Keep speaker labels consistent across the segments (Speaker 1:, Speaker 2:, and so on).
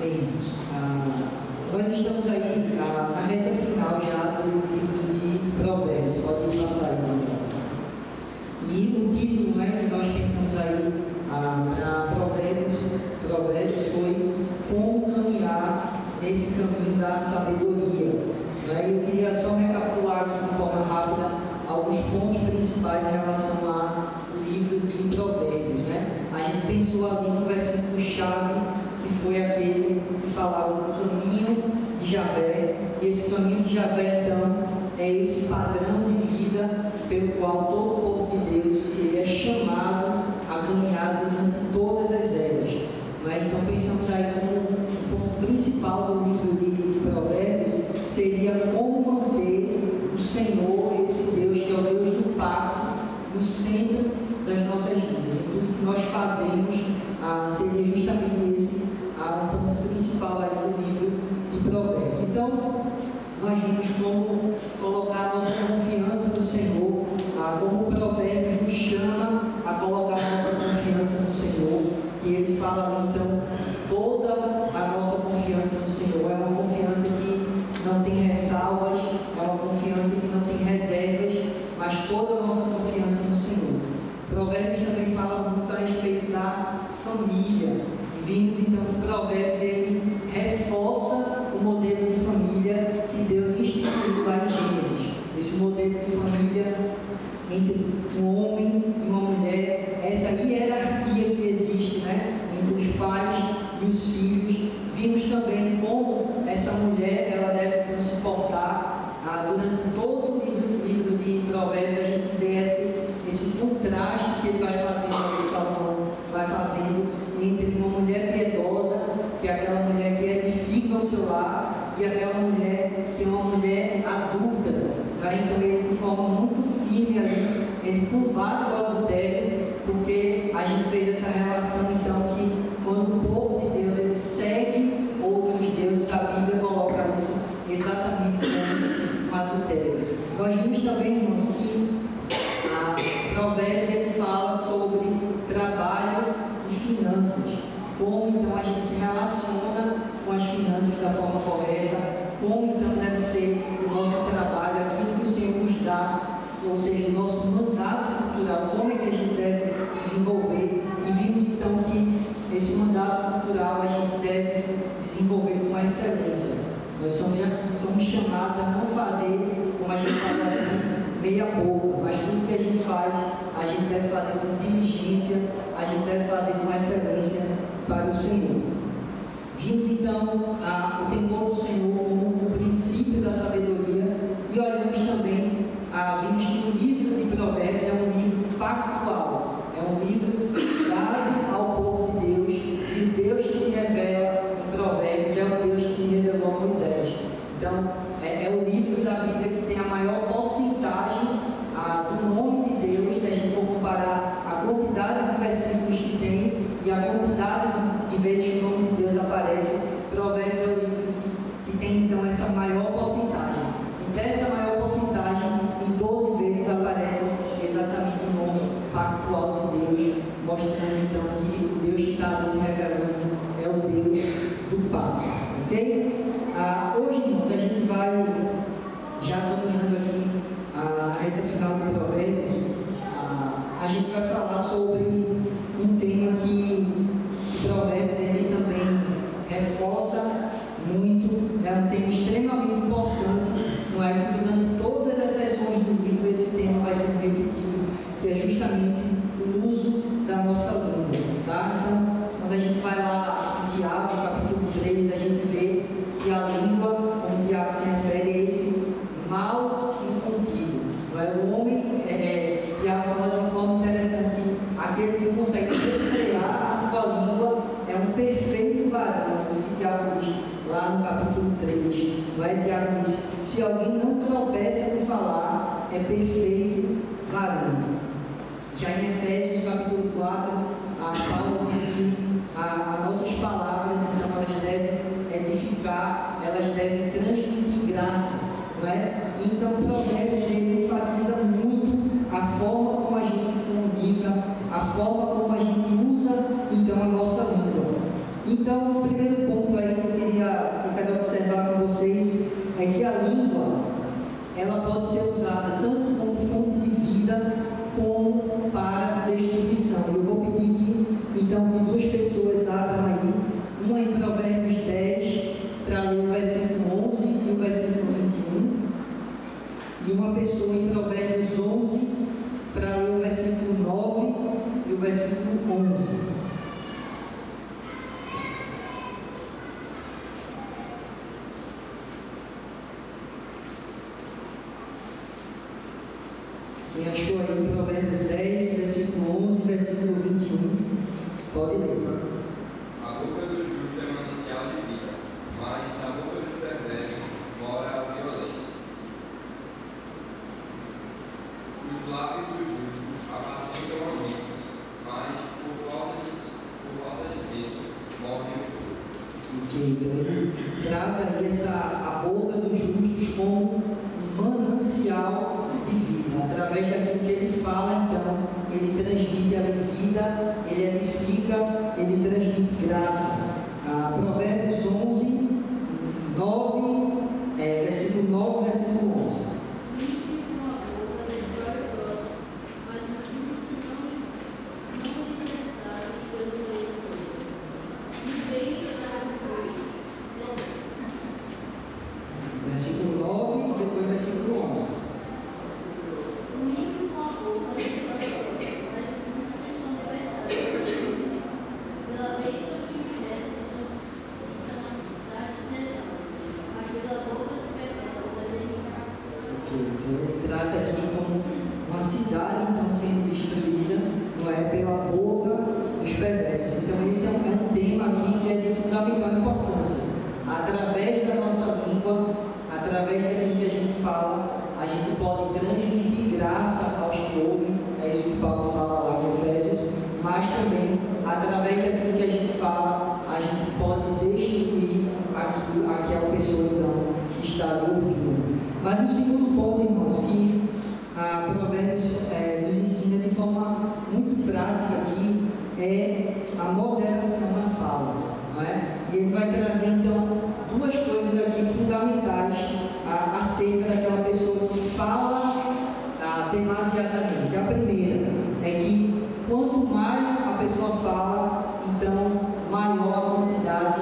Speaker 1: Amém, irmãos. Nós estamos aí na reta final já do livro de Provérbios. Pode passar aí, irmão. E o título, né, que nós pensamos aí para Provérbios foi Como Caminhar nesse Caminho da Sabedoria. Eu queria só recapitular aqui de forma rápida alguns pontos principais em relação ao livro de Provérbios. A gente pensou ali no versículo-chave, que foi aquele que falava do caminho de Javé, e esse caminho de Javé, então, é esse padrão de vida pelo qual todo o povo de Deus ele é chamado a caminhar durante todas as eras. Então, pensamos aí como o ponto principal do livro de Provérbios seria como manter o Senhor, esse Deus que é o Deus do pacto, no centro das nossas vidas. E tudo que nós fazemos seria justamente esse o ponto principal aí do livro de Provérbios. Então, nós vimos como colocar a nossa confiança no Senhor, como o Provérbios nos chama a colocar a nossa confiança no Senhor, que ele fala ali, então, toda a nossa confiança no Senhor é uma confiança que não tem ressalvas, é uma confiança que não tem reservas, mas toda a nossa confiança no Senhor. Provérbios também fala muito a respeito da família, e vimos então que Provérbios ele reforça o modelo de família que Deus instituiu lá em Gênesis. Esse modelo de família entre um homem e uma mulher, essa hierarquia que existe, entre os pais e os filhos. Vimos também como essa mulher ela deve se comportar. Durante todo o livro de Provérbios a gente vê esse contraste que ele vai fazendo, que Salomão vai fazendo entre uma mulher piedosa, que é aquela mulher que edifica o seu lar, e aquela mulher que é uma mulher adulta. Então ele, de forma muito firme ali, ele combate o adultério, porque a gente fez essa relação então que quando o povo de Deus ele segue outros deuses, a Bíblia coloca isso exatamente como um adultério. Nós vimos também, irmãos, que Provérbios ele fala sobre trabalho e finanças, como então a gente se relaciona com as finanças da forma correta, como então deve ser o nosso trabalho, aquilo que o Senhor nos dá, ou seja, o nosso mandato cultural, como é que a gente deve desenvolver. E vimos então que esse mandato cultural a gente deve desenvolver com excelência. Nós somos chamados a não fazer como a gente faz aqui, meia boca, mas tudo que a gente faz, a gente deve fazer com diligência, a gente deve fazer com excelência para o Senhor. Vimos então o temor do Senhor como o princípio da sabedoria, e olhamos também, vimos que o livro de Provérbios é um livro pactual, é um livro dado ao povo de Deus, e o Deus que se revela em Provérbios é o Deus que se revelou a Moisés. Então, é o livro da Bíblia que tem a maior porcentagem do nome de Deus, se a gente for comparar a quantidade de versículos que tem e a quantidade de vezes que o nome de Deus aparece. Provérbios é o livro que tem então essa maior porcentagem. E dessa maior porcentagem, em 12 vezes aparece exatamente o nome pactual de Deus, mostrando então que o Deus que está se revelando é o Deus do pacto. Ok? Hoje, irmãos, a gente vai já caminhando aqui a reta final do Provérbios. A gente vai falar sobre um tema que Provérbios ele também reforça muito, é um tema extremamente importante, não é que durante todas as sessões do livro esse tema vai ser repetido, que é justamente o uso da nossa língua. Então, quando a gente vai lá em Tiago, capítulo 3, a gente vê que a língua, como Tiago se refere, é esse mal incontido. O homem, Tiago fala de uma forma interessante, aquele que consegue refrear a sua língua é um perfeito varão. Isso que Tiago diz lá no capítulo 3. Tiago diz: se alguém não tropeça de falar, é perfeito varão. Já em Efésios capítulo 4, Paulo diz que as nossas palavras, então, elas devem edificar, elas devem transmitir graça. Então, Provérbios ele enfatiza muito a forma como a gente se comunica, a forma como a gente usa então a nossa língua. Então, o primeiro ponto aí ela pode ser usada tanto como fonte de vida, como para destruição. Eu vou pedir que, então, que duas pessoas abram aí, uma em Provérbios 10, para ler o versículo 11 e o versículo 21, e uma pessoa em Provérbios 11, para ler o versículo 9 e o versículo 11. Quem achou aí Provérbios 10, versículo 11, versículo 21, pode ler.
Speaker 2: A boca do justo é manancial de vida, mas na boca dos perversos mora a violência. Os lábios dos justos apacentam a mente, mas por falta de senso morrem os todos.
Speaker 1: Ok, então ele trata aí a boca dos justos como um manancial de vida. Através daquilo que ele fala, então, ele transmite a vida, ele edifica, ele transmite graça. Provérbios 11, 9, versículo 9, versículo 11. Versículo 9 e depois versículo 11. Ele trata aqui como uma cidade então sendo destruída, não é, pela boca dos perversos. Então esse é um tema aqui que é de fundamental importância. Através da nossa língua, através daquilo que a gente fala, a gente pode transmitir graça aos que ouvem, é isso que Paulo fala lá em Efésios, mas também, através daquilo que a gente fala, a gente pode destruir aquela pessoa então, que está ouvindo. Mas o segundo ponto, irmãos, que a Provérbios nos ensina de forma muito prática aqui, é a moderação na fala. Não é? E ele vai trazer, então, duas coisas aqui fundamentais acerca daquela pessoa que fala demasiadamente. A primeira é que quanto mais a pessoa fala, então, maior a quantidade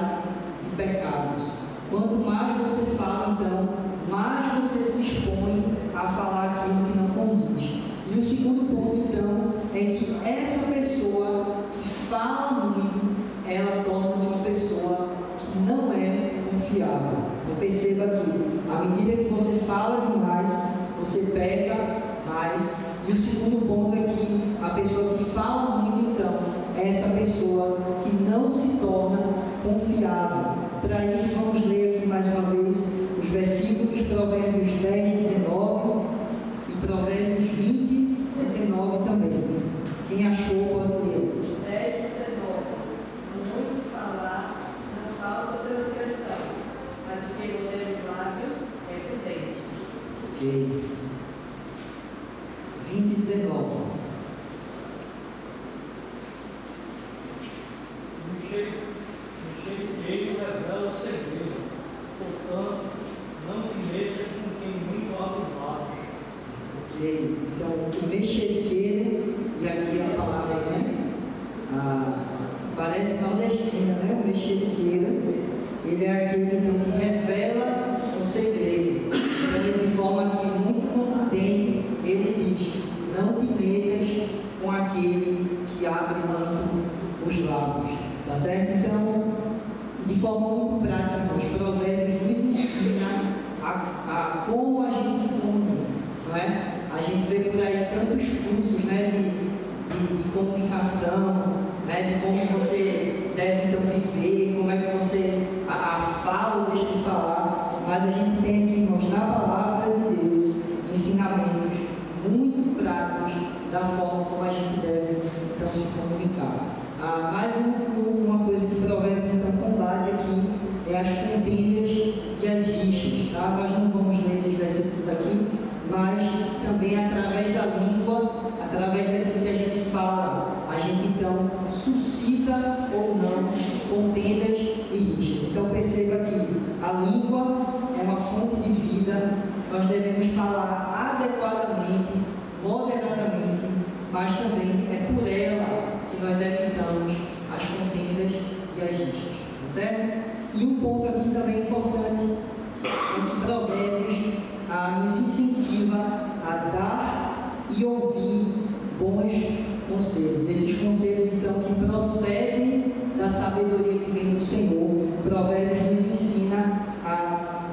Speaker 1: de pecados. Quanto mais você fala, então, mais você se expõe a falar aquilo que não condiz. E o segundo ponto, então, é que essa pessoa que fala muito, ela torna-se uma pessoa que não é confiável. Então perceba que, à medida que você fala demais, você peca mais. E o segundo ponto é que a pessoa que fala muito, então, é essa pessoa que não se torna confiável. Para isso, vamos ler aqui mais uma vez os versículos, Provérbios 10, 19 e Provérbios 20, 19 também. Quem achou pode ler.
Speaker 3: 10, 19. Muito falar não falta transgressão, mas o que odeia os lábios é prudente.
Speaker 1: Ok. 20, 19.
Speaker 4: Ele revela o segredo, portanto, não te metas com quem muito abre os lábios.
Speaker 1: Ok, então o mexeriqueiro, e aqui a palavra, né? Parece nordestina, né? O mexeriqueiro, ele é aquele então, que revela o segredo. Então, de forma que muito contundente, ele diz: não te metas com aquele que abre muito os lábios. Tá certo? Então, de forma muito prática, os provérbios nos ensinam a como a gente se comunica, não é? A gente vê por aí tantos cursos, né, de comunicação, né, de como você deve então viver, como é que você fala ou deixa de falar, mas a gente tem aqui, irmãos, na palavra de Deus, ensinamentos muito práticos da forma como a gente deve então se comunicar. Mais uma coisa que Provérbios então combate aqui é as contendas e as rixas. Tá? Nós não vamos ler esses versículos aqui, mas também através da língua, através daquilo que a gente fala, a gente então suscita ou não contendas e rixas. Então perceba que a língua é uma fonte de vida, nós devemos falar certo? E um ponto aqui também importante é que Provérbios nos incentiva a dar e ouvir bons conselhos. Esses conselhos, então, que procedem da sabedoria que vem do Senhor. Provérbios nos ensina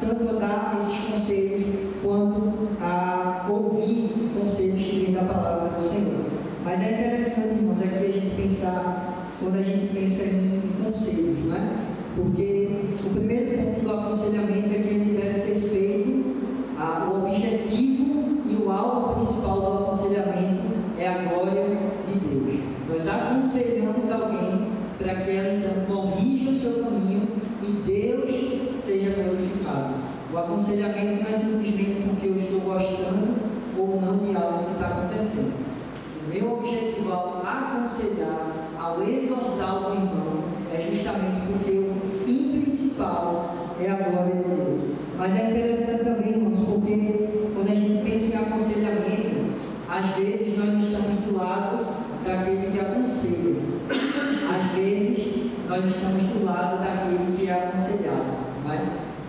Speaker 1: tanto a dar esses conselhos, quanto a ouvir conselhos que vêm da palavra do Senhor. Mas é interessante, irmãos, aqui a gente pensar, quando a gente pensa em conselhos, não é? Porque o primeiro ponto do aconselhamento é que ele deve ser feito, o objetivo e o alvo principal do aconselhamento é a glória de Deus. Nós aconselhamos alguém para que ela então corrija o seu caminho e Deus seja glorificado. O aconselhamento não é simplesmente porque eu estou gostando ou não de algo que está acontecendo. O meu objetivo ao aconselhar, ao exortar o irmão, é justamente porque o fim principal é a glória de Deus. Mas é interessante também, irmãos, porque quando a gente pensa em aconselhamento, às vezes nós estamos do lado daquele que aconselha, às vezes nós estamos do lado daquele que é aconselhado, não é?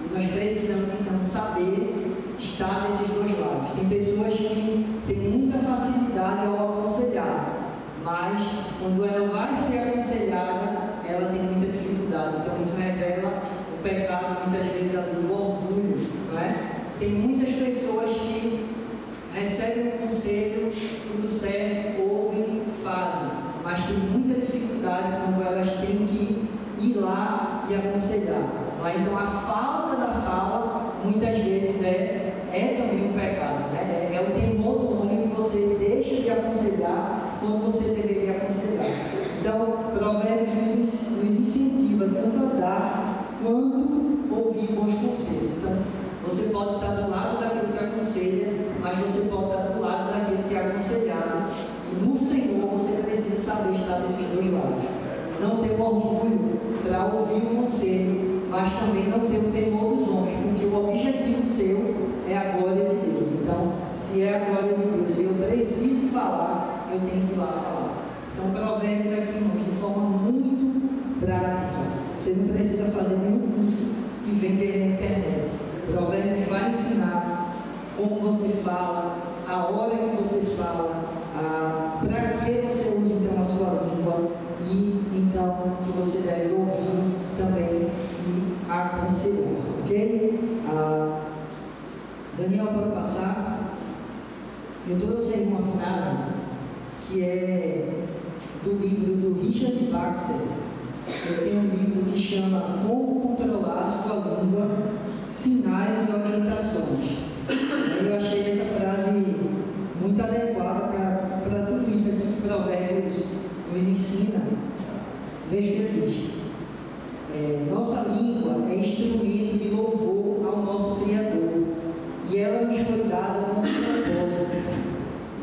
Speaker 1: E nós precisamos então saber estar nesses dois lados. Tem pessoas que têm muita facilidade ao aconselhar, mas quando ela vai ser aconselhada, ela tem muita dificuldade. Então isso revela o pecado muitas vezes ali do orgulho, não é? Tem muitas pessoas que recebem um conselho, tudo certo, ouvem, fazem, mas tem muita dificuldade quando elas têm que ir lá e aconselhar. Então a falta da fala muitas vezes é também um pecado, né? É o temor do homem que você deixa de aconselhar quando você deveria aconselhar. Então, Provérbios nos incentiva tanto a dar quanto ouvir bons conselhos. Então, você pode estar do lado daquele que aconselha, mas você pode estar do lado daquele que é aconselhado. E no Senhor você precisa saber estar desses dois lados. Não ter orgulho para ouvir o conselho, mas também não ter o temor dos homens, porque o objetivo seu é a glória de Deus. Então, se é a glória de Deus e eu preciso falar, eu tenho que ir lá falar. Então, Provérbios aqui, irmãos, de forma muito prática. Você não precisa fazer nenhum curso que vender na internet. Provérbios vai ensinar como você fala, a hora que você fala, para que você usa então a sua língua e então que você deve ouvir também e aconselhar, ok? Daniel, pode passar. Eu trouxe aí uma frase que é do livro do Richard Baxter. Ele tem um livro que chama Como Controlar a Sua Língua, Sinais e Orientações. Eu achei essa frase muito adequada para tudo isso aqui que Provérbios nos ensina. Veja o que ele diz. Nossa língua é instrumento de louvor ao nosso Criador, e ela nos foi dada com um propósito: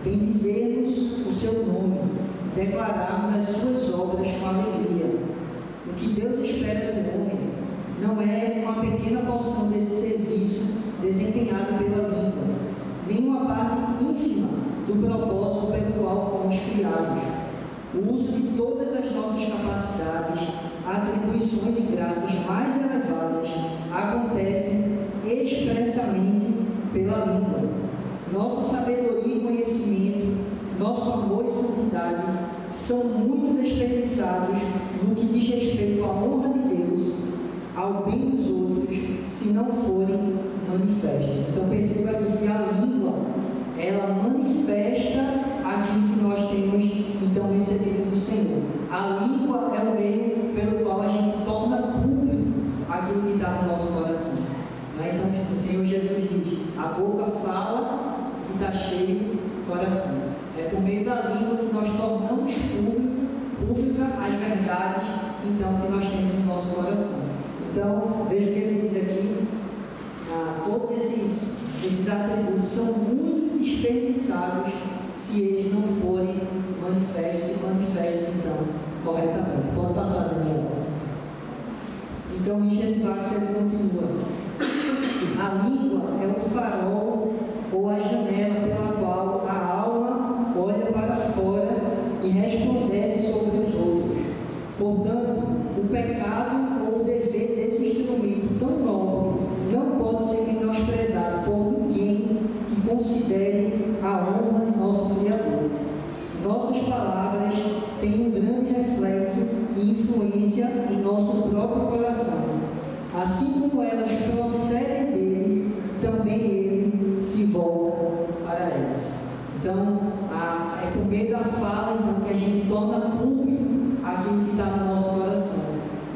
Speaker 1: bendizermos o seu nome, declararmos as suas obras com alegria. O que Deus espera do homem não é uma pequena porção desse serviço desempenhado pela língua, nem uma parte ínfima do propósito pelo qual fomos criados. O uso de todas as nossas capacidades, atribuições e graças mais elevadas acontece expressamente pela língua. Nossa sabedoria e conhecimento, nosso amor e santidade são muito desperdiçados no que diz respeito à honra de Deus, ao bem dos outros, se não forem manifestos. Então perceba aqui que a língua, ela manifesta aquilo que nós temos então recebido do Senhor. A língua é o meio pelo qual a gente torna público aquilo que está no nosso coração. Então o Senhor Jesus diz: a boca fala que está cheio o coração. É por meio da língua que nós tornamos pública as verdades então que nós temos no nosso coração. Então, veja o que ele diz aqui: todos esses atributos são muito desperdiçados se eles não forem manifestos então corretamente. Pode passar, Daniel. Então, Richard Baxter continua: a língua é o farol ou a janela pela qual a alma olha para fora e resplandece sobre os outros. Portanto, o pecado ou o defeito assim como elas procedem dele, também ele se volta para elas. Então, é por meio da fala então, que a gente torna público aquilo que está no nosso coração,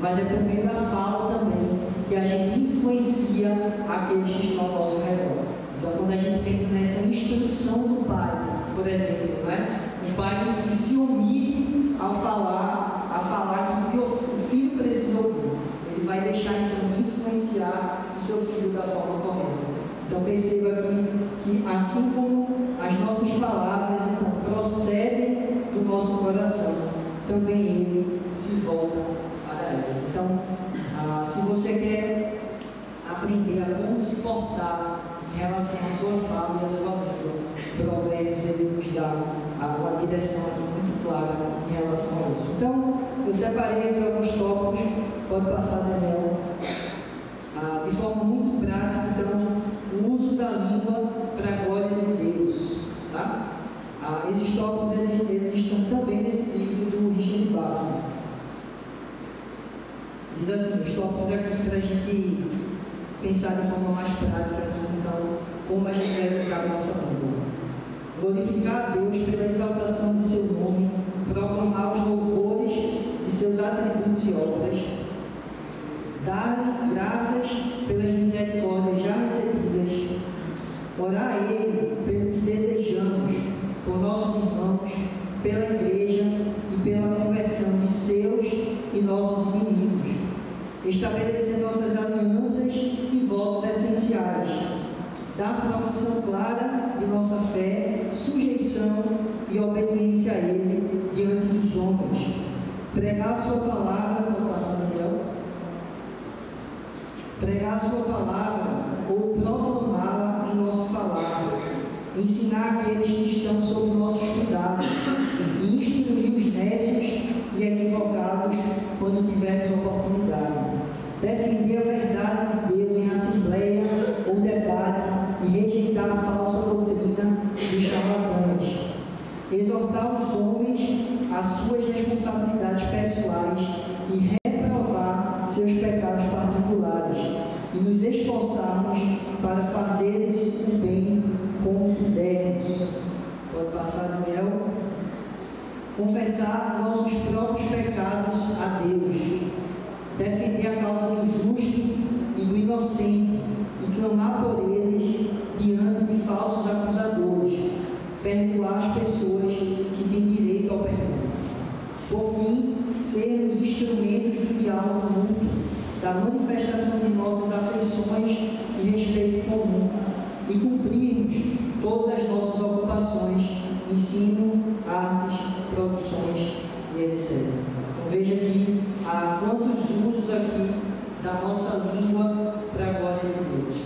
Speaker 1: mas é por meio da fala também que a gente influencia aqueles que estão ao nosso redor. Então, quando a gente pensa nessa instrução do pai, por exemplo, né? Um pai que se omite a falar que o filho precisa ouvir, ele vai deixar então de influenciar o seu filho da forma correta. Então, perceba aqui que assim como as nossas palavras então, procedem do nosso coração, também ele se volta para elas. Então, se você quer aprender a como se portar em relação à sua fala e à sua língua, Provérbios ele nos dá uma direção aqui muito clara em relação a isso. Então, eu separei aqui alguns tópicos, pode passar, Daniel, de forma muito prática, então, o uso da língua para a glória de Deus. Tá? Esses tópicos eles estão também nesse livro do Richard Baxter. Diz assim, os tópicos aqui para a gente pensar de forma mais prática aqui, então, como a gente deve usar a nossa língua. Glorificar a Deus pela exaltação de seu nome, proclamar os louvores de seus atributos e obras, dar-lhe graças pelas misericórdias já recebidas, orar a Ele pelo que desejamos, por nossos irmãos, pela igreja e pela conversão de seus e nossos inimigos, estabelecer nossas alianças e votos essenciais, dar profissão clara de nossa fé, sujeição e obediência a Ele diante dos homens, pregar a sua palavra, pregar a sua palavra ou proclamá-la em nosso falar, ensinar aqueles que estão sob nossos cuidados e instruir os nécios e equivocados quando tivermos oportunidade, defender a verdade de Deus em assembleia ou debate e rejeitar a falsa doutrina dos charlatães, exortar os homens às suas responsabilidades pessoais e reprovar seus pecados particulares e nos esforçarmos para fazer o bem como pudermos. Pode passar, Daniel. Confessar nossos próprios pecados a Deus, defender a causa do justo e do inocente e clamar por eles diante de falsos acusadores, perdoar as pessoas que têm direito ao perdão. Por fim, sermos instrumentos do diálogo mútuo, da manifestação de nossas afeições e respeito comum, e cumprirmos todas as nossas ocupações, ensino, artes, produções e etc. Então veja aqui quantos usos aqui da nossa língua para a glória de Deus.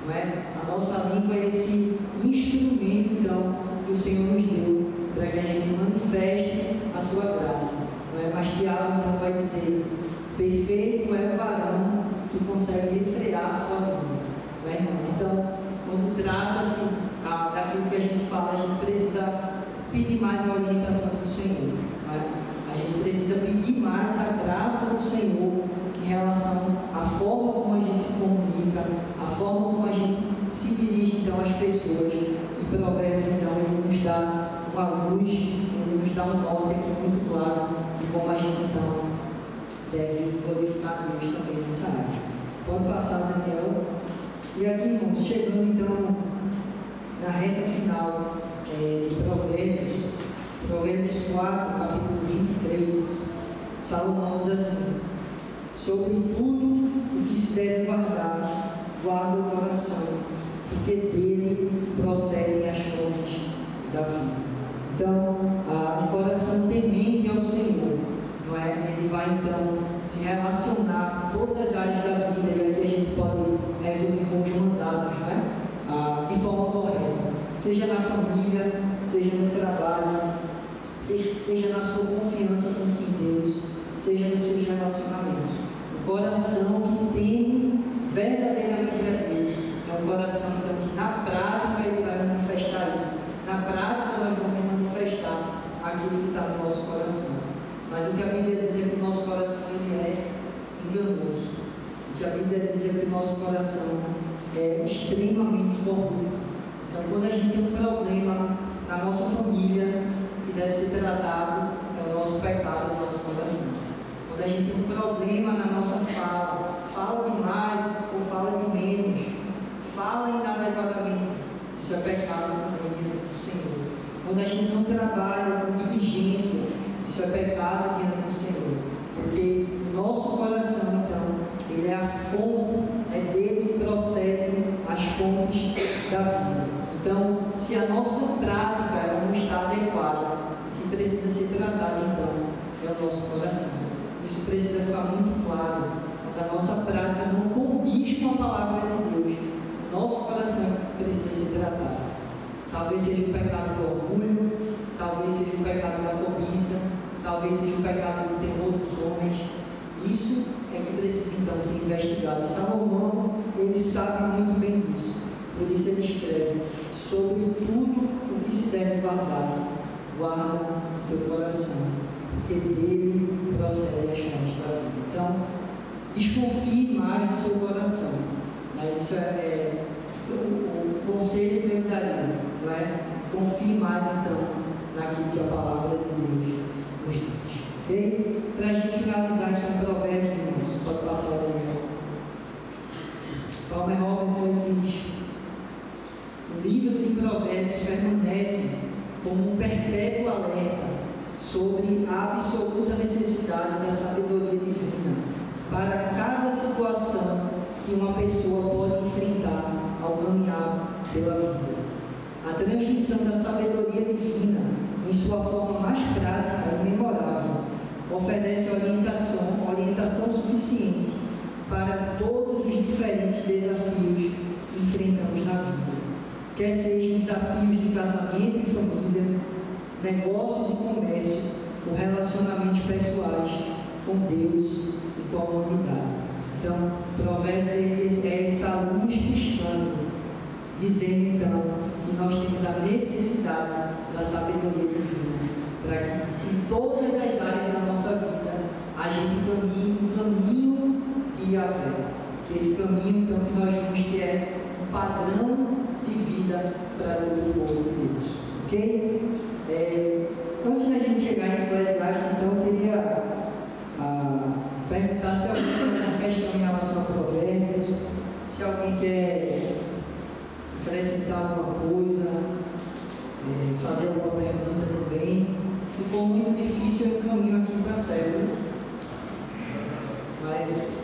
Speaker 1: Não é? A nossa língua é esse instrumento então que o Senhor nos deu para que a gente manifeste a sua graça. Não é? Mas Tiago então vai dizer: perfeito é o varão que consegue refrear a sua língua. Não é, irmãos? Então, quando trata-se daquilo que a gente fala, a gente precisa pedir mais a orientação do Senhor. Não é? A gente precisa pedir mais a graça do Senhor em relação à forma como a gente se comunica, a forma como a gente se dirige então às pessoas. E Provérbios então ele nos dá uma luz, ele nos dá um norte aqui muito claro de como a gente então deve glorificar Deus também nessa área. Pode passar, Daniel. E aqui, irmãos, chegando então na reta final de Provérbios 4, capítulo 23, Salomão diz assim: sobre tudo o que se deve guardar, guarda o coração, porque dele procedem as fontes da vida. Então, o coração temente ao Senhor, não é? Ele vai então se relacionar com todas as áreas da vida, e aqui a gente pode resumir com os mandados, não é? De forma correta, seja na família, seja no trabalho, seja na sua confiança com Deus, seja nos seus relacionamentos. O coração que teme verdadeiramente a Deus é um coração então, que na prática ele vai manifestar isso. Na prática nós vamos manifestar aquilo que está no nosso coração. Mas o que a Bíblia diz é que o nosso coração ele é enganoso. que a Bíblia diz é que o nosso coração é extremamente corrupto. Então, quando a gente tem um problema na nossa família que deve ser tratado, é o nosso pecado, o nosso coração. Quando a gente tem um problema na nossa fala demais ou fala de menos, fala inadequadamente, isso é pecado diante do Senhor. Quando a gente não trabalha com diligência, isso é pecado diante do Senhor. Porque o nosso coração, então, ele é a fonte, é dele que procede as fontes da vida. Então, se a nossa prática ela não está adequada, o que precisa ser tratado, então, é o nosso coração. Isso precisa ficar muito claro. Quando a nossa prática não condiz com a palavra de Deus, nosso coração precisa ser tratado. Talvez seja o pecado do orgulho, talvez seja o pecado da cobiça, talvez seja o pecado do temor dos homens. Isso é que precisa então ser investigado. Salomão, ele sabe muito bem disso. Por isso ele escreve: sobre tudo o que se deve guardar, guarda o teu coração, porque dele procede as fontes da vida. Então, desconfie mais do seu coração. Isso é o conselho que eu daria, não é? Confie mais então naquilo que a palavra de Deus nos diz, ok? Para a gente finalizar então, Provérbios, irmãos, pode passar o Daniel. Palmer Robbins ele diz: o livro de Provérbios permanece como um perpétuo alerta sobre a absoluta necessidade da sabedoria divina para cada situação que uma pessoa pode enfrentar ao caminhar pela vida. A transmissão da sabedoria divina, em sua forma mais prática e memorável, oferece orientação suficiente para todos os diferentes desafios que enfrentamos na vida, quer sejam desafios de casamento e família, negócios e comércio, ou relacionamentos pessoais com Deus e com a humanidade. Então, Provérbios é essa luz piscando, dizendo então que nós temos a necessidade da sabedoria divina para que em todas as áreas da nossa vida a gente caminhe um caminho de Yahvé. Que esse caminho então que nós vamos ter é um padrão de vida para todo o povo de Deus. Ok? Antes da gente chegar em Eclesiastes, então eu queria perguntar se alguém tem alguma questão em relação a Provérbios, se alguém quer acrescentar alguma coisa, fazer alguma pergunta também. Se for muito difícil, eu caminho aqui para a série. Mas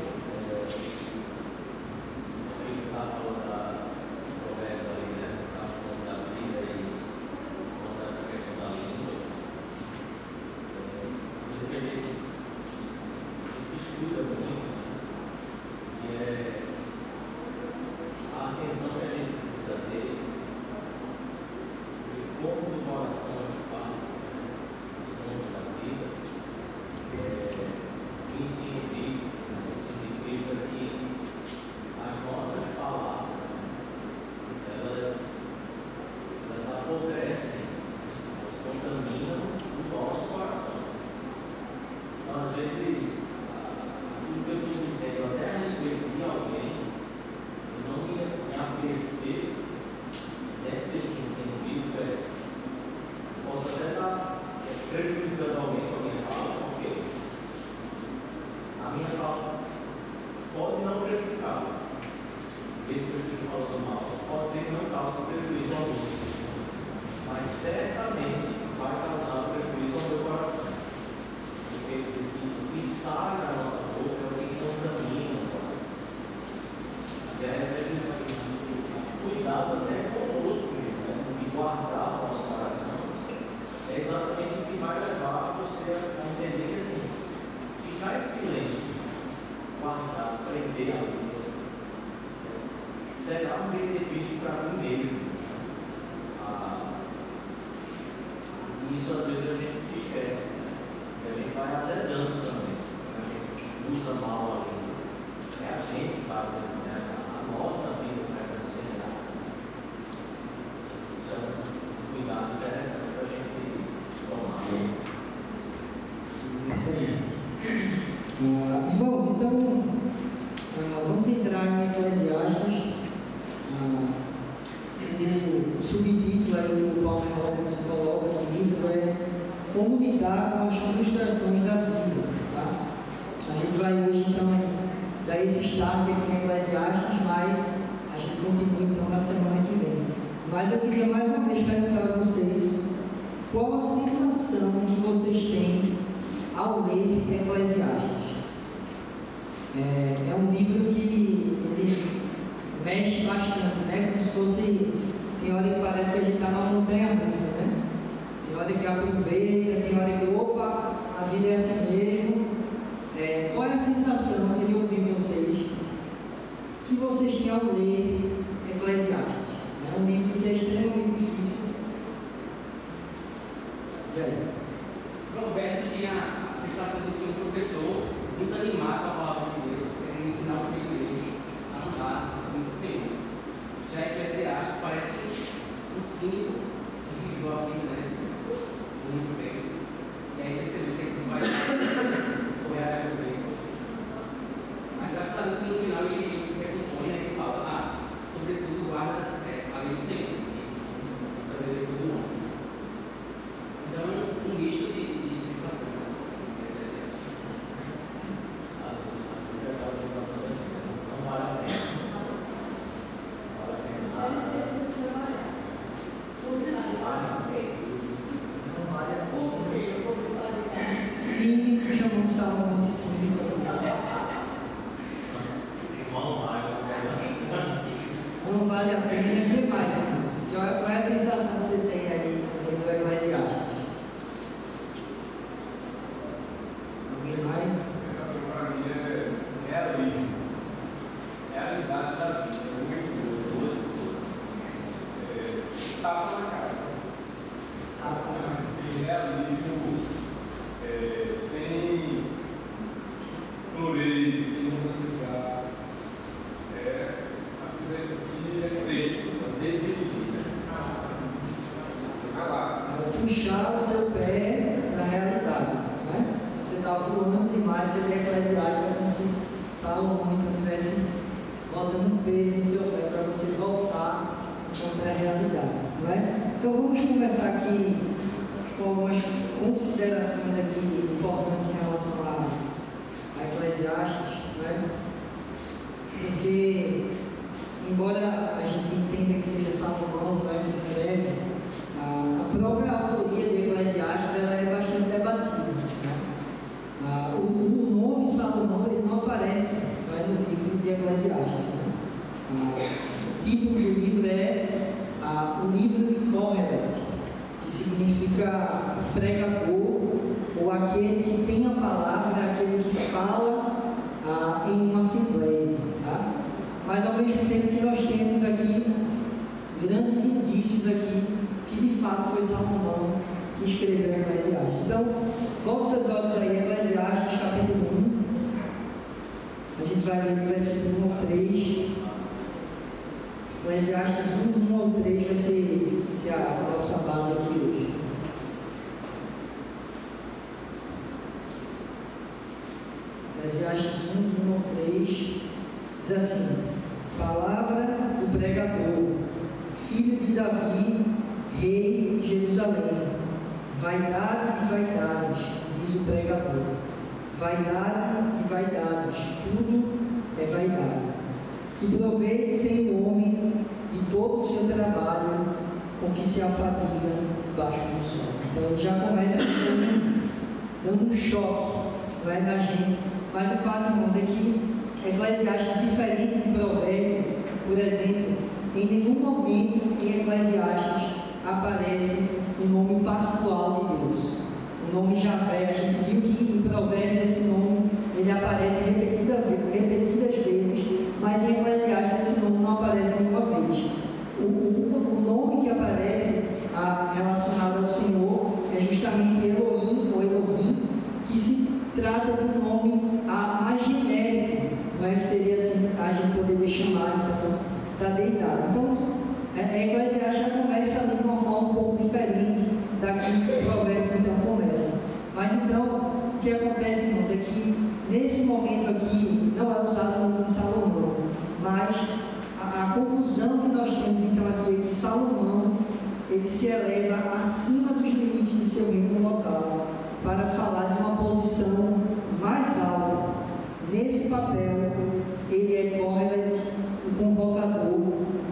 Speaker 1: irmãos, então as frustrações da vida. Tá? A gente vai hoje então dar esse start aqui em Eclesiastes, mas a gente continua então na semana que vem. Mas eu queria mais uma vez perguntar a vocês qual a sensação que vocês têm ao ler Eclesiastes. É um livro que ele mexe bastante, né? Como se fosse, tem hora que parece que a gente está numa montanha-russa, né? Tem hora que aproveita, tem hora que, opa, a vida é assim mesmo. Qual é a sensação que eu ouvi vocês, que vocês têm ao ler Eclesiastes? É um livro que é extremamente difícil. E aí?
Speaker 5: Roberto tinha a sensação de ser um professor muito animado com a palavra de Deus, querendo ensinar o filho dele a andar no caminho do Senhor. Já Eclesiastes parece um símbolo que viveu a vida, né? Muito bem. E aí percebeu que ele vai foi a do bem. Mas graças a Deus que no final ele se recompõe, né? Ele fala, sobretudo guarda a lei do Senhor, a sabedoria do homem. Então, um misto de sensações.
Speaker 6: Às vezes aquela sensação assim, não vale a pena. Não vale a pena.
Speaker 3: Ele precisa trabalhar.
Speaker 1: Não vale a pena.
Speaker 3: Pena.
Speaker 1: Cínico, chamamos Salomão de cínico. Não vale a pena demais, irmãos. Qual é a sensação que você tem aí dentro do Eclesiastes? Alguém mais?
Speaker 2: Para mim é realismo. Realidade da vida. É muito tapa na cara. Tem realismo sem floreio, sem romantizar. A vivência aqui é sexta, decidida.
Speaker 1: Puxar o seu pé na realidade, né? Se você está voando demais, você tem Eclesiastes, é como se Salomão estivesse botando um peso no seu pé para você voltar contra a realidade, não é? Então vamos começar aqui com algumas considerações aqui importantes em relação a Eclesiastes, não é? Porque embora a gente entenda que seja Salomão, não é, que escreve, a própria autoria de Eclesiastes ela é bastante debatida. Né? O nome Salomão ele não aparece no livro de Eclesiastes. Né? O título do livro é o livro de Kohelet, que significa pregador, ou aquele que tem a palavra, aquele que fala em uma assembleia. Tá? Mas ao mesmo tempo que nós temos aqui grandes indícios aqui que de fato foi Salomão que escreveu Eclesiastes. Então, volte seus olhos aí, Eclesiastes capítulo 1. A gente vai ler do versículo 1 ao 3. Eclesiastes 1 ao 3 vai ser a nossa base aqui hoje. Eclesiastes 1 ao 3 diz assim: palavra do pregador, filho de Davi, rei de Jerusalém. Vaidade de vaidades, diz o pregador. Vaidade de vaidades, tudo é vaidade. Que proveito tem o homem de todo o seu trabalho com que se afadiga debaixo do sol. Então ele já começa dando um choque, não é, na gente. Mas o fato, irmãos, é que Eclesiastes, diferente de Provérbios, por exemplo, em nenhum momento em Eclesiastes aparece o nome particular de Deus. O nome Javé, a gente viu que em Provérbios esse nome ele aparece repetidas vezes, mas em Eclesiastes esse nome não aparece nenhuma vez. O nome que aparece relacionado ao Senhor é justamente Elohim ou Elohim, que se trata de um nome mais genérico, não é que seria assim a gente poderia chamar então da deidade. Então, Eclesiastes já começa ali de uma forma um pouco diferente daqui que Provérbios então começa. Mas então, o que acontece, irmãos, é que nesse momento aqui não é usado o nome de Salomão, mas a conclusão que nós temos então aqui é que Salomão ele se eleva acima dos limites do seu reino local para falar de uma posição mais alta. Nesse papel, ele é o convocador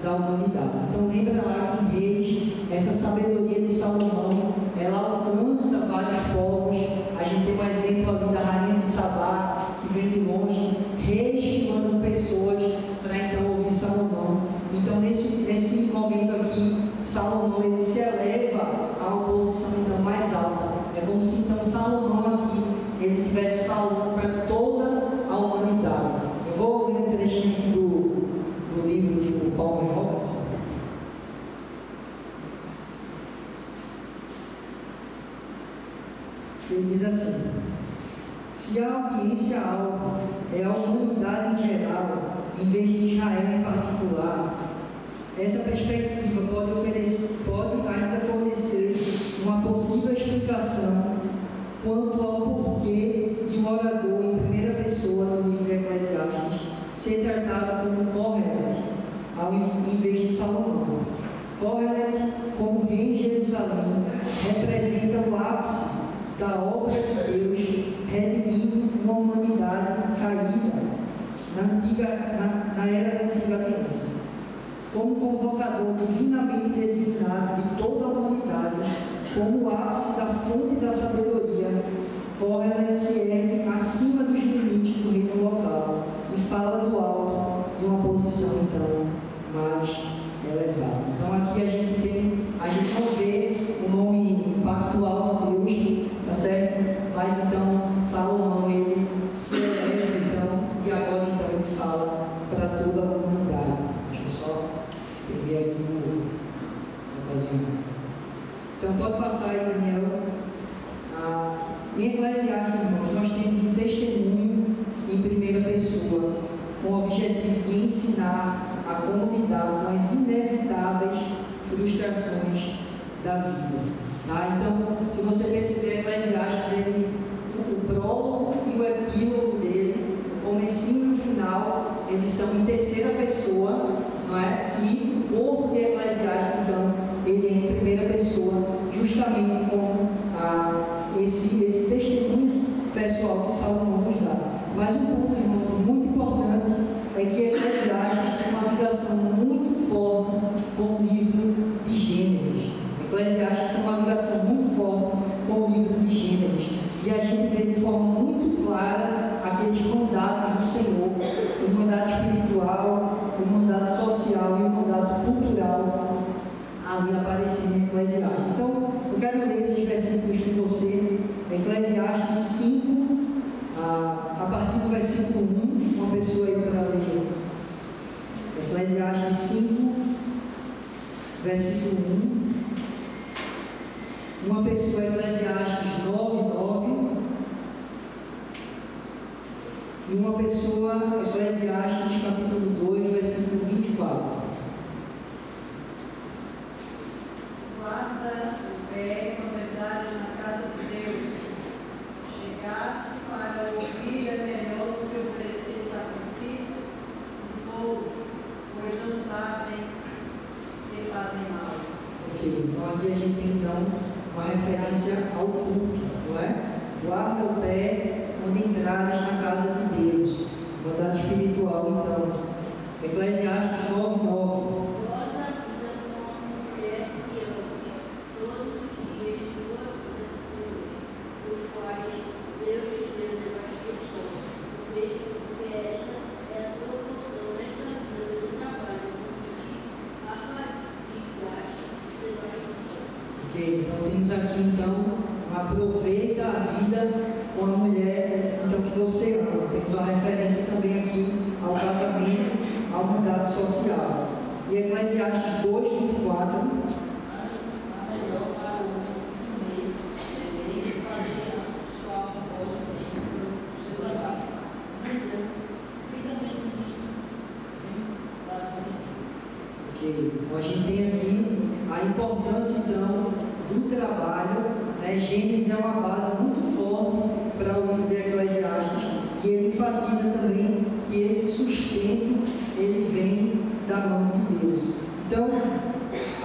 Speaker 1: da humanidade. Então lembra lá que reis, essa sabedoria de Salomão, ela alcança vários povos. A gente tem um exemplo ali da rainha de Sabá, que vem de longe, reis que mandam pessoas para então ouvir Salomão. Então nesse momento aqui, Salomão ele se eleva a uma posição então mais alta. É como se então Salomão aqui ele estivesse falando para toda a humanidade. Eu vou ler um trechinho aqui do livro de Paulo Robertson. Ele diz assim: se a audiência-alvo é a humanidade em geral, em vez de Israel em particular, essa perspectiva pode ainda fornecer uma possível explicação quanto ao porquê de um orador em primeira pessoa no livro de Eclesiastes ser tratado como Corelet, em vez de Salomão. Corelet, como rei em Jerusalém, representa o ápice da obra de Deus, redimindo uma humanidade caída na era da Antiga Aliança. Como convocador divinamente designado de toda a humanidade, como o ápice da fonte da sabedoria, Corelet se ergue acima dos limites do reino local e fala do alto de uma posição então mais elevada. Então aqui a gente não vê o nome pactual de Deus, tá certo? Mas então Salomão ele se eleva então, e agora então ele fala para toda a humanidade. Deixa eu só peguei aqui o ocasião. Então pode passar aí, Daniel. Em Eclesiastes, irmãos, nós temos um testemunho em primeira pessoa, com o objetivo de ensinar a como lidar com as inevitáveis frustrações da vida. Tá? Então, se você perceber, Eclesiastes, o prólogo e o epílogo dele, o comecinho e o final, eles são em terceira pessoa, não é? E o corpo de Eclesiastes, então, ele é em primeira pessoa, justamente com esse testemunho pessoal que Salomão nos dá. Mas um ponto, irmão, muito importante é que Eclesiastes tem uma ligação muito forte com o livro de Gênesis. Eclesiastes tem uma ligação muito forte com o livro de Gênesis. E a gente vê de forma muito clara aqueles mandatos do Senhor, o mandato espiritual, o mandato social e o mandato cultural ali aparecendo em Eclesiastes. Então, eu quero ler esses versículos com você. Eclesiastes 5, a partir do versículo 1, uma pessoa aí para ler. Eclesiastes 5, versículo 1. Uma pessoa, Eclesiastes 9, 9. E uma pessoa, Eclesiastes capítulo 2, versículo 24.
Speaker 3: Guarda o pé quando entrares na casa de Deus. Chegar-se para ouvir é melhor do que oferecer sacrifícios de todos, pois não sabem que fazem mal.
Speaker 1: Ok, então aqui a gente tem então uma referência ao culto, não é? Guarda o pé quando entrares na casa de Deus. Mandado espiritual, então. Eclesiastes 9, 9. Então temos aqui então aproveita a vida com a mulher então, que você ama. Temos uma referência também aqui ao casamento, ao mandato social. E Eclesiastes 2, 24. Então a gente tem aqui a importância então do trabalho, né? Gênesis é uma base muito forte para o livro de Eclesiastes e ele enfatiza também que esse sustento ele vem da mão de Deus. Então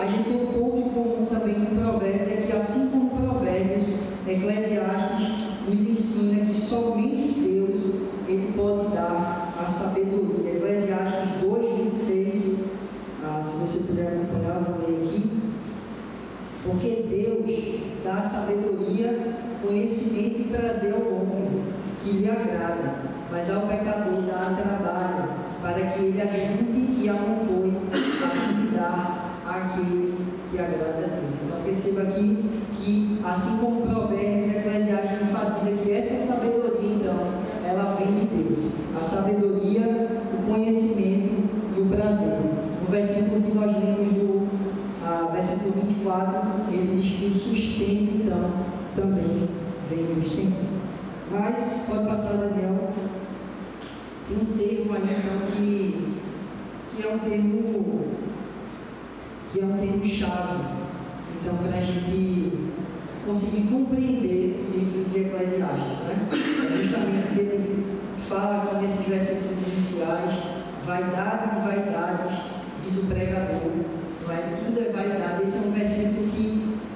Speaker 1: a gente tem um pouco em comum também com Provérbios, é que assim como Provérbios, Eclesiastes ajunte e amontoe a fim de dar àquele que agrada a Deus. Então perceba aqui que, assim como Provérbios, Eclesiastes enfatiza que essa sabedoria, então, ela vem de Deus. A sabedoria, o conhecimento e o prazer. No versículo que nós lemos, versículo 24, ele diz que o sustento, então, também vem do Senhor. Mas, pode passar, Daniel, tem um termo aí, então, que é um termo chave, então, para a gente conseguir compreender o livro de Eclesiastes, né? É justamente que ele fala aqui nesses versículos iniciais: vaidade de vaidades, diz o pregador, não é? Tudo é vaidade. Esse é um versículo que,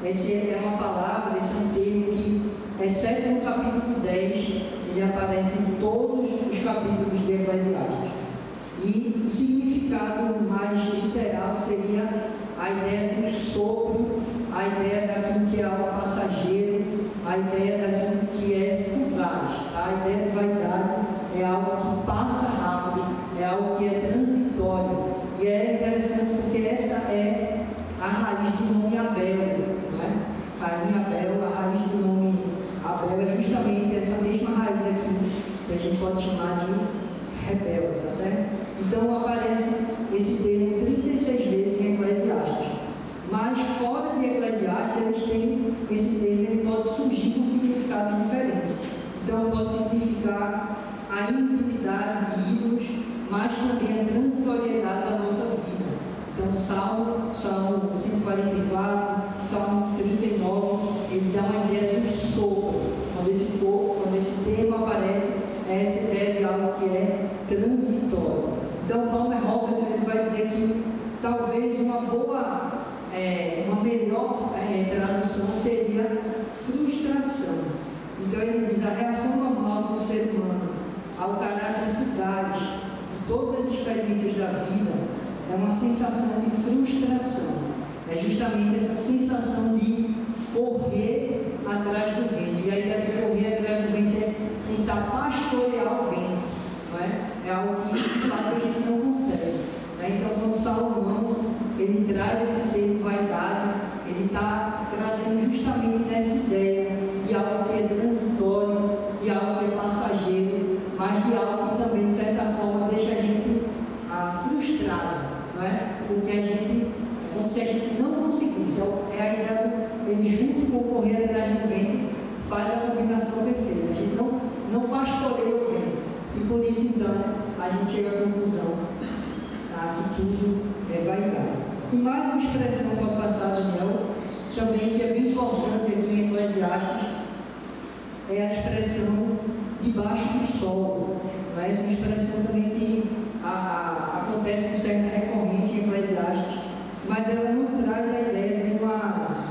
Speaker 1: esse é uma palavra, esse é um termo que, exceto no capítulo 10, ele aparece em todos os capítulos de Eclesiastes. E o significado mais literal seria a ideia do sopro, a ideia daquilo que é algo passageiro, a ideia daquilo que é fugaz. A ideia de vaidade é algo que passa rápido, é algo que é transitório. E é interessante porque essa é a raiz do nome Abel, não é? Caim, Abel, a raiz do nome Abel é justamente essa mesma raiz aqui, que a gente pode chamar de rebelde, tá certo? Então aparece esse termo 36 vezes em Eclesiastes. Mas fora de Eclesiastes, eles têm esse termo, ele pode surgir com significados diferentes. Então pode significar a intimidade de ídolos, mas também a transitoriedade da nossa vida. Então Salmo 144, Salmo 39, ele dá uma ideia do sopro. Quando esse termo aparece, é essa ideia de algo que é transitório. Então Palmer Roberts, ele vai dizer que talvez uma melhor tradução seria frustração. Então ele diz: a reação normal do ser humano ao caráter fugaz de todas as experiências da vida é uma sensação de frustração. É justamente essa sensação de correr atrás do vento. E a ideia de correr atrás do vento é tentar pastorear o vento, não é? É algo que a gente não consegue. Então, quando Salomão ele traz esse termo vaidade, ele está trazendo justamente nessa ideia de algo que é transitório, de algo que é passageiro, mas de algo que também, de certa forma, deixa a gente frustrado, não é? Porque a gente, como se a gente não conseguisse, é a ideia ele junto com o correr atrás do vento, faz a combinação perfeita. A gente não pastoreia o vento. E por isso, então, a gente chega à conclusão que tudo é vaidade. E mais uma expressão pode passar, Daniel, também que é bem importante aqui em Eclesiastes, é a expressão debaixo do sol. Essa é uma expressão também que acontece com certa recorrência em Eclesiastes, mas ela não traz a ideia de uma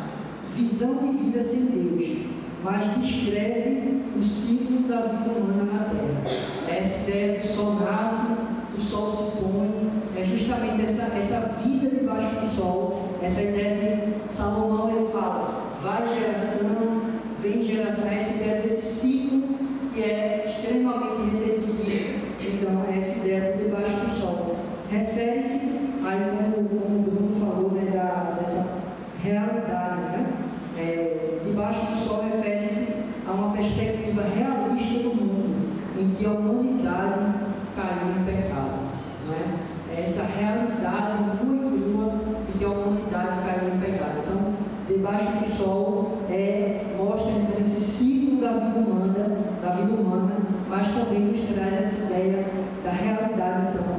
Speaker 1: visão de vida sem Deus, mas descreve o ciclo da vida humana na Terra. Essa ideia do sol nasce, do sol se põe, é justamente essa vida debaixo do sol, essa ideia de Salomão, ele fala, vai geração, vem geração, essa ideia desse ciclo que é extremamente repetitivo. Então, essa ideia do debaixo do sol refere-se, aí como o Bruno falou, né, dessa realidade, né? Debaixo do sol refere-se a uma perspectiva realista do mundo, em que a humanidade caiu em pecado, não é? Essa realidade nua e crua de que a humanidade caiu em pecado. Então, debaixo do sol mostra então esse ciclo da vida humana, mas também nos traz essa ideia da realidade, então,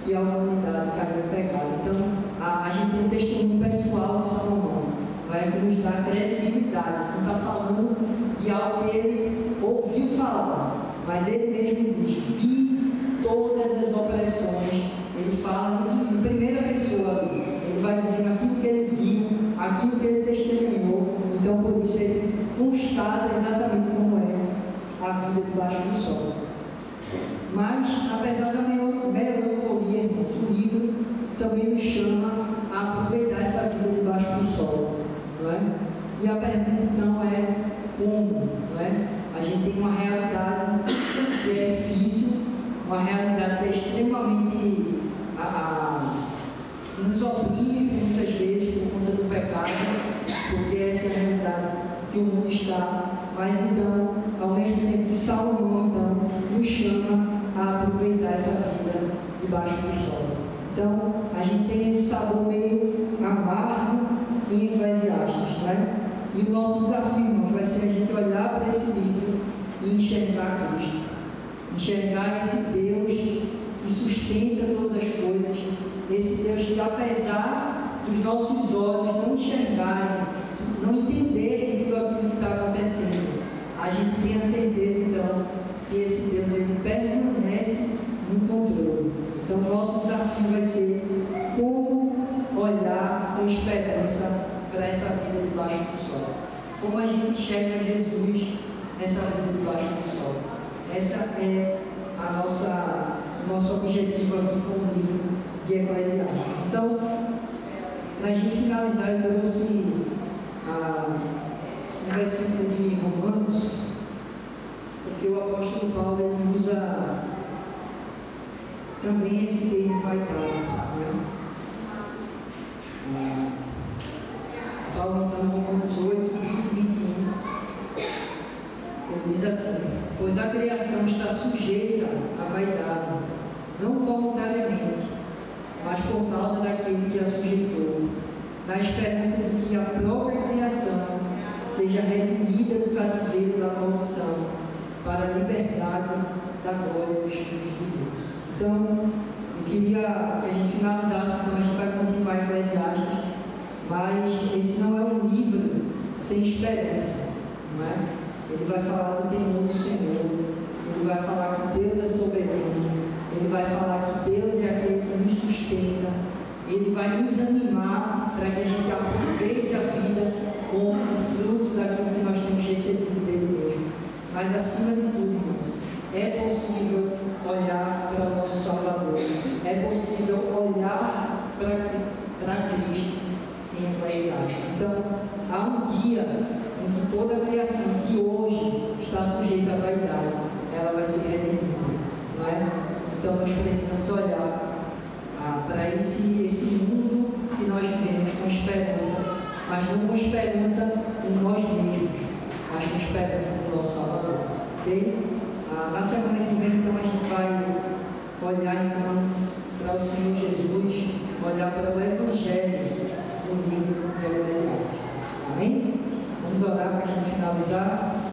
Speaker 1: que a humanidade caiu em pecado. Então, a gente tem um testemunho pessoal de Salomão, que nos dá credibilidade. Não está falando de algo que ele ouviu falar, mas ele mesmo diz: vi todas as opressões. Ele fala em primeira pessoa, ele vai dizendo aquilo que ele viu, aquilo que ele testemunhou. Então, por isso, ele constata exatamente como é a vida debaixo do sol. Mas, apesar da melancolia, irmãos, o livro também nos chama a aproveitar essa vida debaixo do sol, não é? E a pergunta então é como, não é? A gente tem uma realidade que é difícil, uma realidade que é extremamente oprime muitas vezes por conta do pecado, porque essa é a realidade que o mundo está. Mas então, ao mesmo tempo que Salomão então, nos chama a aproveitar essa vida debaixo do sol. Então, a gente tem esse sabor meio amargo em Eclesiastes, né? E o nosso desafio, irmãos, vai ser a gente olhar para esse livro e enxergar Cristo. Enxergar esse Deus que sustenta todas as coisas, esse Deus que, apesar dos nossos olhos não enxergarem, não entenderem tudo aquilo que está acontecendo, a gente tem a certeza, então, que esse Deus ele permanece no controle. Então, o nosso desafio vai ser como olhar com esperança para essa vida debaixo do sol. Como a gente enxerga Jesus nessa vida debaixo do sol. Essa é o nosso objetivo aqui com o livro de Eclesiastes. Então, para a gente finalizar, eu trouxe um versículo de Romanos, porque o apóstolo Paulo ele usa também esse termo vaidade, né? Paulo, então, Romanos 8, 20 e 21, ele diz assim: pois a criação está sujeita à vaidade, não voluntariamente, mas por causa daquele que a sujeitou, na esperança de que a própria criação seja redimida do cativeiro da corrupção para a liberdade da glória dos filhos de Deus. Então, eu queria que a gente finalizasse, então a gente vai continuar em Eclesiastes, mas esse não é um livro sem esperança, não é? Ele vai falar do temor do Senhor, ele vai falar que Deus é soberano, ele vai falar que Deus é aquele que nos sustenta, ele vai nos animar para que a gente aproveite a vida como fruto daquilo que nós temos recebido dele mesmo. Mas acima de tudo, irmãos, é possível olhar para o nosso Salvador, é possível olhar para Cristo em Eclesiastes. Então, há um dia em que toda a criação que hoje está sujeita à vaidade, ela vai ser redimida, não é? Então, nós precisamos olhar para esse mundo que nós vivemos com esperança, mas não com esperança em nós mesmos, mas com esperança no nosso Salvador. Ok? Na semana que vem, então, a gente vai olhar então para o Senhor Jesus, olhar para o Evangelho no livro de Eclesiastes. Amém? Vamos orar para a gente finalizar.